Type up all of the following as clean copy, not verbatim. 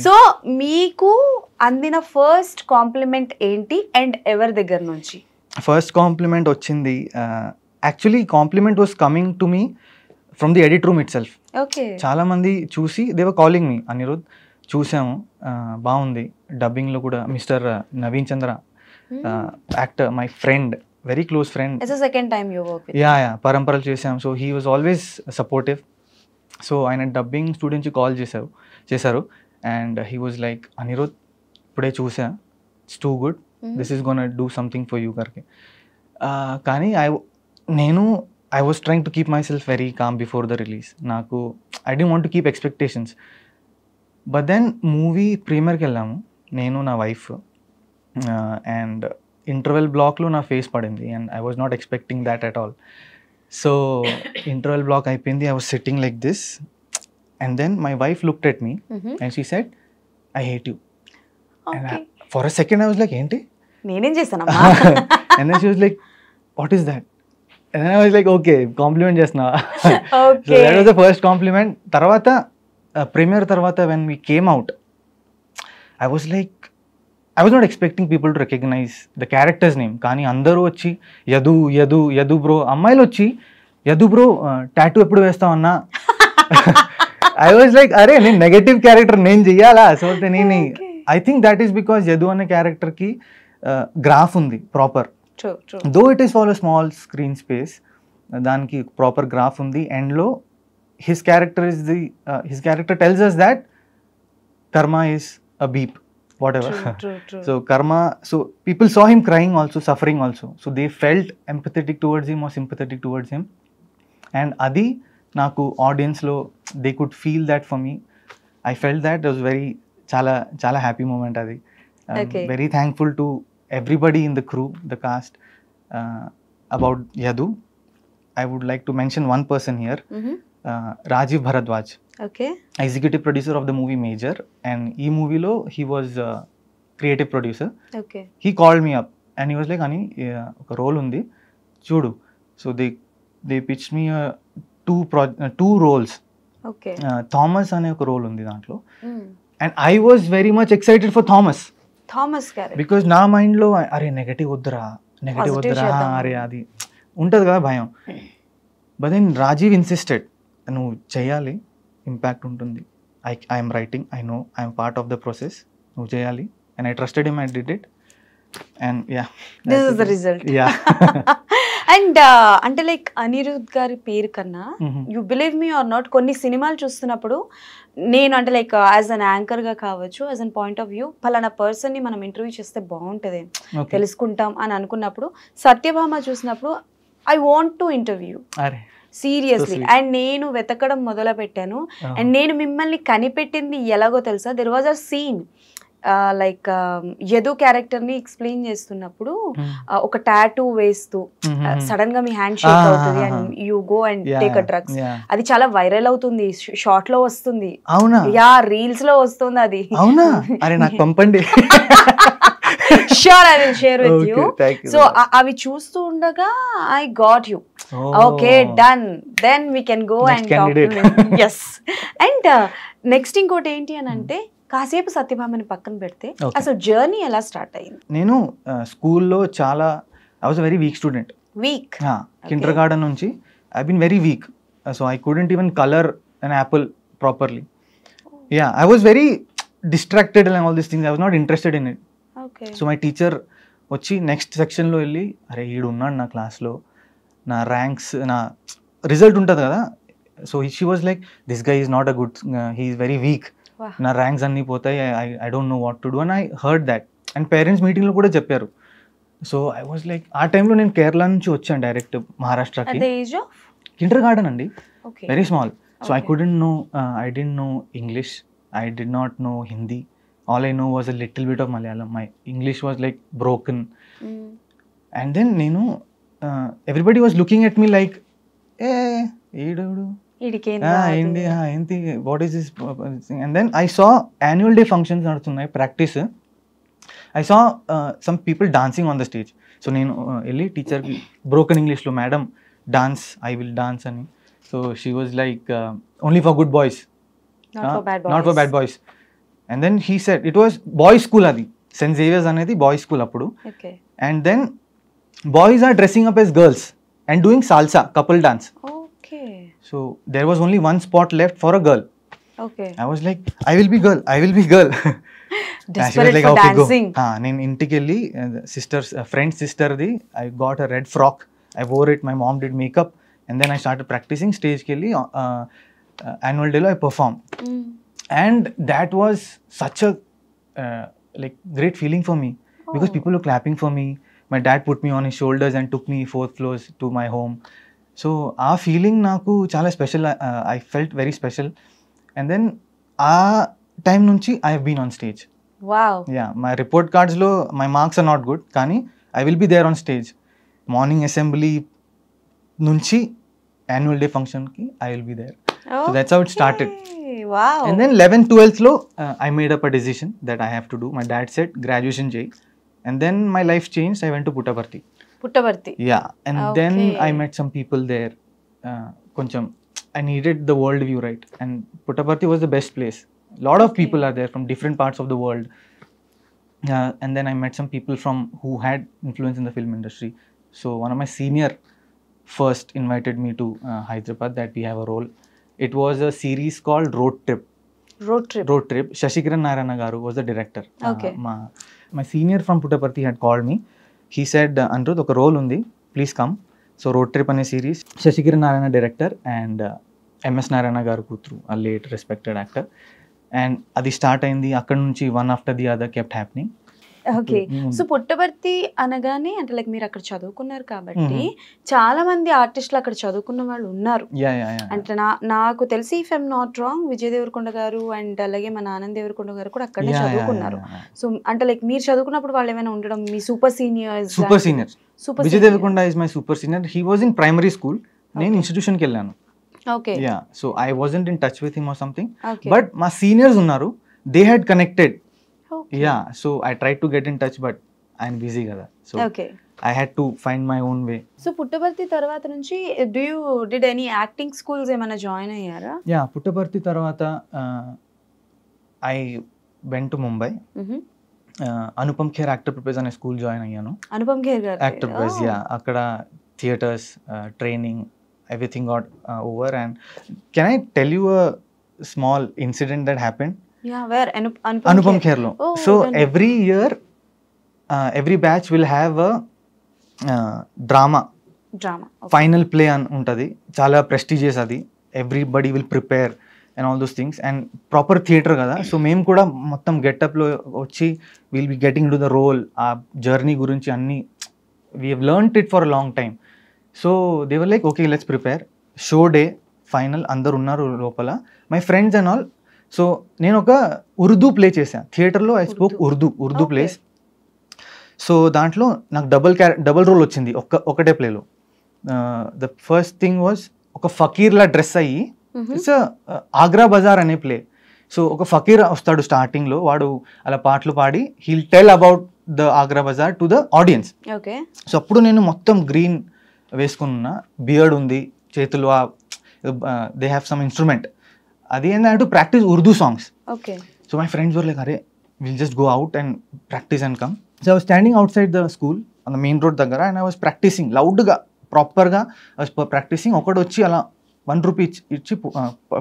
So మీకు అందిన first complement ఏంటి అండ్ ఎవరి దగ్గర నుంచి? ఫస్ట్ కాంప్లిమెంట్ వచ్చింది, actually compliment was coming to me from the edit room itself. Okay. చాలా మంది చూసి they were calling me, Anirudh చూసాము, బాగుంది, డబ్బింగ్లో కూడా mister Naveen Chandra actor, my friend, very close friend. It's the second time you work with. Yeah పరంపరలు చేసాం. So he was always supportive. So ఆయన డబ్బింగ్ స్టూడెంట్స్ కాల్ చేశారు and he was like, Anirudh ఇప్పుడే చూసా, it's two good, this is gonna do something for you గారికి. కానీ I was trying to keep myself very calm before the release. I didn't want to keep expectations. But then movie premiere ki vellamu nenu na wife and interval block lo na face padindi and I was not expecting that at all. So interval block ayipindi, I was sitting like this and then my wife looked at me and she said, I hate you. Okay. And for a second I was like, enti nenem chesanamma? And then she was like, what is that? And then I was like, okay, compliment chestna. Okay. So that was the first compliment. Tarvata premiere tarvata when we came out, I was not expecting people to recognize the character's name. Kani andaru vachi yadu bro, ammayilu vachi yadu bro tattoo eppudu vestav anna. I was like, are నేను negative character నేను చెయ్యాలా? So నేను I think that is because Yadu అనే character కి graph ఉంది proper. Though it is for a small screen space, దానికి proper graph ఉంది. ఎండ్లో his character tells us that karma is a beep, whatever. True. So karma, so people saw him crying also, suffering also, so they felt empathetic towards him or sympathetic towards him, and adi naku audience lo they could feel that for me. I felt that it was very chala happy moment adi. Okay. Very thankful to everybody in the crew, the cast, about Yadu. I would like to mention one person here, Rajiv Bharadwaj. Okay. Executive producer of the movie Major, and ee movie lo he was creative producer. Okay. He called me up and he was like, Ani oka role undi chudu. So they pitched me two roles. Okay. Thomas ane oka role undi dantlo, and I was very much excited for Thomas character because నా మైండ్లో అరే negative వద్దురా అరే అది ఉంటుంది కదా భయం. But then Rajiv insisted, నువ్వు చేయాలి, ఇంపాక్ట్ ఉంటుంది, I'm writing, I know I'm part of the process, నువ్వు చేయాలి. And I trusted him, I did it and yeah this is the result. And అంటే లైక్ అనిరుద్ గారి పేరు కన్నా you believe me or not, కొన్ని సినిమాలు చూస్తున్నప్పుడు నేను అంటే లైక్ యాజ్ అన్ యాంకర్ గా కావచ్చు, as an point of view పలానా పర్సన్ ని మనం ఇంటర్వ్యూ చేస్తే బాగుంటది, తెలుసుకుంటాం అని అనుకున్నప్పుడు సత్యభామ చూసినప్పుడు I want to interview seriously. And నేను వెతకడం మొదలు పెట్టాను. అండ్ నేను మిమ్మల్ని కనిపెట్టింది ఎలాగో తెలుసా, there was a scene like Yadu character ని ఎక్స్ప్లెయిన్ చేస్తున్నప్పుడు ఒక టాటూ వేస్తూ సడన్ గా మీ హ్యాండ్ షేక్ అవుతుంది and you go and take a drugs. అది చాలా వైరల్ అవుతుంది, షార్ట్ లో వస్తుంది, యా రీల్స్ లో వస్తుంది. అది పంపండి. Sure, I will share with you. So avi chustu undaga I got you. Okay, done. Then we can go and talk to him. Yes. And next ఇంకోటి ఏంటి అని అంటే కాసేపు సత్యభామని పక్కన పెడితే అసలు జర్నీ ఎలా స్టార్ట్ అయింది? నేను స్కూల్లో చాలా I was a very weak student. Weak? Kindergarten నుంచి I've been very weak. So I couldn't even color an apple properly. Yeah, I was very distracted and all these things. I was not interested in it. Okay. So my teacher వచ్చి next సెక్షన్లో వెళ్ళి, అరే ఈడు ఉన్నాడు నా క్లాస్లో, నా ranks, నా రిజల్ట్ ఉంటుంది కదా, so she was like, this guy is not a good, he is very weak, నా ర్యాంక్స్ అన్నీ పోతాయి, I don't know what to do. And I heard that. And parents మీటింగ్లో కూడా చెప్పారు. సో ఐ వాజ్ లైక్, ఆ టైంలో నేను కేరళ నుంచి వచ్చాను డైరెక్ట్ మహారాష్ట్రకి. కిండర్గార్టెన్ అండి, very small. So I couldn't know, I didn't know English, I did not know Hindi. All I know was a little bit of Malayalam. My English was like broken. And then, everybody was looking at me like, what is this? And then I saw annual day functions, practice. I saw some people dancing on the stage. So, teacher broken English lo, madam, dance, I will dance. So, she was like, only for good boys. Not for bad boys. Not for bad boys. And then he said, it was boys school adi, St. Xavier's anedi boys school appudu. Okay. And then boys are dressing up as girls and doing salsa, couple dance. Okay. So there was only one spot left for a girl. Okay. I was like, I will be girl, I will be girl. Desperate for dancing. నేను ఇంటికి వెళ్ళి sisters friend సిస్టర్ది I got a red frock, I wore it, my mom did makeup and then I started practicing. స్టేజ్కి వెళ్ళి annual డేలో I perform and that was such a like great feeling for me because people were clapping for me. My dad put me on his shoulders and took me 4th floors to my home. So aa feeling naku chala special. I felt very special. And then time nunchi I have been on stage. Wow. Yeah, my report cards lo my marks are not good kani I will be there on stage. Morning assembly nunchi annual day function ki I will be there. Okay. So that's how it started. Wow. And then 11th 12th lo I made up a decision that I have to do. My dad said graduation jay, and then my life changed. I went to Puttaparthi. Yeah, and then I met some people there. Koncham I needed the world view, right? And Puttaparthi was the best place. Lot of people are there from different parts of the world. And then I met some people from who had influence in the film industry. So one of my senior first invited me to Hyderabad that we have a role. It was a series called Road Trip. Shashikiran Narayana garu was the director. Okay. My senior from Puttaparthi had called me. He said, Anirudh, oka role undi, please come. So Road Trip ane series, Shashikiran Narayana director and MS Narayana garu kutru, a late respected actor. And adi start ayindi, akkad nunchi one after the other kept happening. Okay. So Puttaparthi అనగానే అంటే like మీరు అక్కడ చదువుకున్నారు కాబట్టి చాలా మంది ఆర్టిస్టులు అక్కడ చదువుకున్న వాళ్ళు ఉన్నారు. అంటే నాకు తెలిసి if I'm not wrong Vijay Deverakonda గారు అండ్ అలాగే మన ఆనంద్ దేవరకొండ గారు కూడా అక్కడే చదువుకున్నారు. సో అంటే లైక్ మీరు చదువుకున్నప్పుడు వాళ్ళు ఏమైనా ఉండడం మీ super seniors? Vijay Deverakonda is my super senior. He was in primary school, నేను ఇన్స్టిట్యూషన్కి వెళ్ళాను. Okay. Yeah, so I wasn't in touch with him or something, but మా సీనియర్స్ ఉన్నారు, they had connected. Yeah, so I tried to get in touch but I'm busy kada. So I had to find my own way. So Puttaparthi తర్వాత నుంచి did any acting schools ఏమైనా join అయ్యారా? Yeah, Puttaparthi తర్వాత I went to Mumbai. Anupam Kher Actor Prepare అనే school join అయ్యాను. అనుపమ్ ఖేర్ గారు actor prepare. Yeah, అక్కడ theatres training everything got over. And can I tell you a small incident that happened? Yeah, where? Anupam Kher lo. So every year, every batch will have a drama. Okay. Final play an untadi. Chala prestigious adi. Everybody will prepare and all those things. And proper theatre kada. So mem kuda mottam get up lo vachi we'll be getting into the role. Our journey gurinchi anni we have learnt it for a long time. So they were like, okay, let's prepare. Show day final andaru unnaru lopala. My friends and all. So నేను ఒక Urdu play చేశాను థియేటర్లో. I spoke Urdu place. So దాంట్లో నాకు double role వచ్చింది ఒకటే ప్లేలో. The first thing was ఒక ఫకీర్లా డ్రెస్ అయ్యి, ఇట్స్ ఆగ్రా బజార్ అనే ప్లే. సో ఒక ఫకీర్ వస్తాడు స్టార్టింగ్లో, వాడు అలా పాటలు పాడి he'll tell about the Agra bazaar to the audience. So అప్పుడు నేను మొత్తం గ్రీన్ వేసుకున్నా, బియర్డ్ ఉంది, చేతులు they have some instrument. Adi and I had to practice Urdu songs. Okay. So my friends were like, "Arey, we'll just go out and practice and come." So I was standing outside the school on the main road daggara and I was practicing loud ga, proper ga. I was practicing. Okadu వచ్చి అలా 1 rupee ఇచ్చి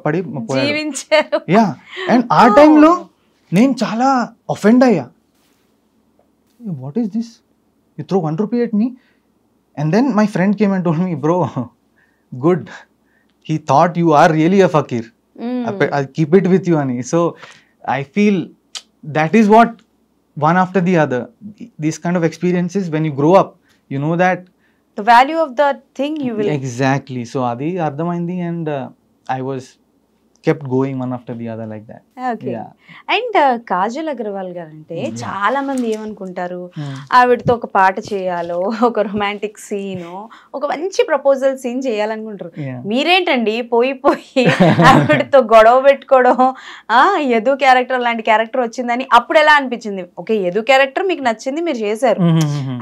పడి జీవించారు. Yeah, and ఆ time లో నేను చాలా offend అయ్యా. What is this? You throw 1 rupee at me? And then my friend came and told me, "Bro, good. He thought you are really a fakir. I'll keep it with you, Ani." So I feel that is what one after the other, these kind of experiences, when you grow up, you know that the value of that thing you will. Exactly. So adi ardhamaindi and I was kept going one after the other like that. Okay. Yeah. And Kajal Aggarwal గారు అంటే చాలా మంది ఏమనుకుంటారు, ఆవిడతో ఒక పాట చేయాలో, ఒక రొమాంటిక్ సీన్, ఒక మంచి ప్రపోజల్ సీన్ చేయాలనుకుంటారు. మీరేంటండి పోయి ఆవిడతో గొడవ పెట్టుకోవడం, యదు క్యారెక్టర్ లాంటి క్యారెక్టర్ వచ్చిందని అప్పుడు ఎలా అనిపించింది? ఓకే, యదు క్యారెక్టర్ మీకు నచ్చింది, మీరు చేశారు.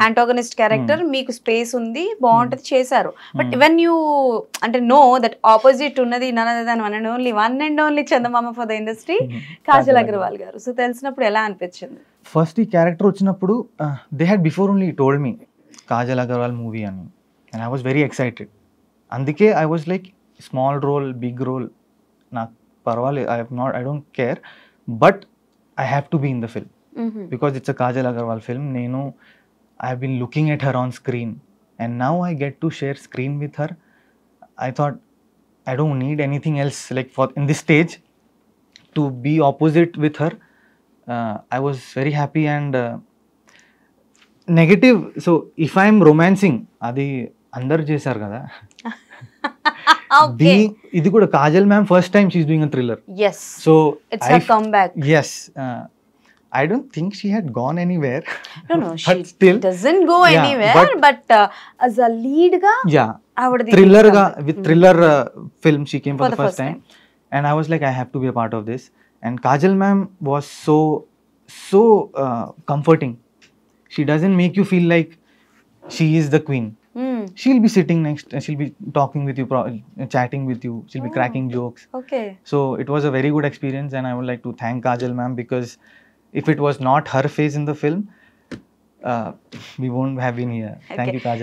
యాంటాగనిస్ట్ క్యారెక్టర్ మీకు స్పేస్ ఉంది, బాగుంటది, చేశారు. బట్ వెన్ యూ అంటే నో దట్ ఆపోజిట్ ఉన్నది none other than one and only one one and only చందమామ for the industry Kajal Aggarwal garu. So తెలిసినప్పుడు ఎలా అనిపించింది? ఫస్ట్ ఈ క్యారెక్టర్ వచ్చినప్పుడు they had before only told me Kajal Aggarwal movie అని, and I was very excited. అందుకే I was like small role big role నాకు పర్వాలేదు, I don't care, but I have to be in the film because it's a Kajal Aggarwal film. నేను I have been looking at her on screen and now I get to share screen with her. I thought I don't need anything else like for in this stage to be opposite with her. I was very happy and negative. So if I'm romancing, adi andaru chesaru kada. Okay. Idi kuda Kajal ma'am first time she's doing a thriller. Yes. So it's her comeback. Yes. I don't think she had gone anywhere. No, she still doesn't go anywhere. But as a lead ga, yeah, thriller ga with thriller film she came for the first time, and I was like, I have to be a part of this. And Kajal ma'am was so comforting. She doesn't make you feel like she is the queen. She'll be sitting next, she'll be talking with you, chatting with you, she'll be cracking jokes. Okay. So it was a very good experience, and I would like to thank Kajal ma'am, because if it was not her face in the film, we won't have been here. Thank you, Kajal.